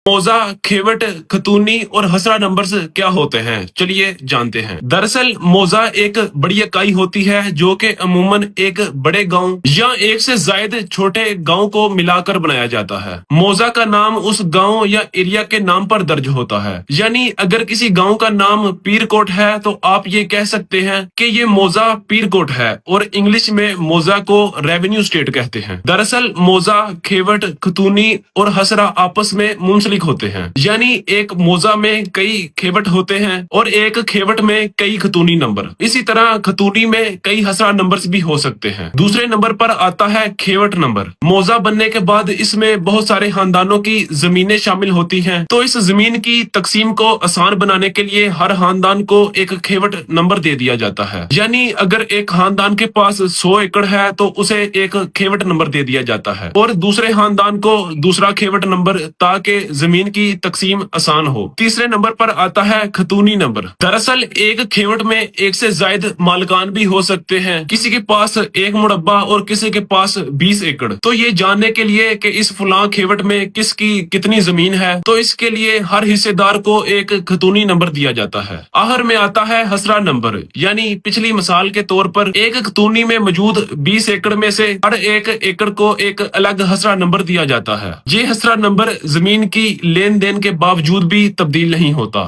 मोजा, खेवट, खतूनी और हसरा नंबर्स क्या होते हैं, चलिए जानते हैं। दरअसल मोजा एक बड़ी इकाई होती है जो कि अमूमन एक बड़े गांव या एक से ज्यादा छोटे गांव को मिलाकर बनाया जाता है। मोजा का नाम उस गांव या एरिया के नाम पर दर्ज होता है। यानी अगर किसी गांव का नाम पीरकोट है तो आप ये कह सकते हैं कि ये मोजा पीरकोट है, और इंग्लिश में मोजा को रेवेन्यू स्टेट कहते हैं। दरअसल मोजा, खेवट, खतूनी और हसरा आपस में मुंसलिक होते हैं। यानी एक मोजा में कई खेवट होते हैं और एक खेवट में कई खतूनी नंबर। इसी तरह खतूनी में कई हसरा नंबर्स भी हो सकते हैं। दूसरे नंबर पर आता है खेवट नंबर। मोजा बनने के बाद इसमें बहुत सारे खानदानों की जमीनें शामिल होती हैं, तो इस जमीन की तकसीम को आसान बनाने के लिए हर खानदान को एक खेवट नंबर दे दिया जाता है। यानी अगर एक खानदान के पास 100 एकड़ है तो उसे एक खेवट नंबर दे दिया जाता है, और दूसरे खानदान को दूसरा खेवट नंबर, ताकि जमीन की तकसीम आसान हो। तीसरे नंबर पर आता है खतूनी नंबर। दरअसल एक खेवट में एक से ज्यादा मालिकान भी हो सकते हैं। किसी के पास एक मुरब्बा और किसी के पास 20 एकड़। तो ये जानने के लिए कि इस फलां खेवट में किसकी कितनी जमीन है, तो इसके लिए हर हिस्सेदार को एक खतूनी नंबर दिया जाता है। आखिर में आता है हसरा नंबर। यानी पिछली मिसाल के तौर पर एक खतूनी में मौजूद 20 एकड़ में से हर एक एकड़ को एक अलग हसरा नंबर दिया जाता है। ये हसरा नंबर जमीन की लेन देन के बावजूद भी तब्दील नहीं होता।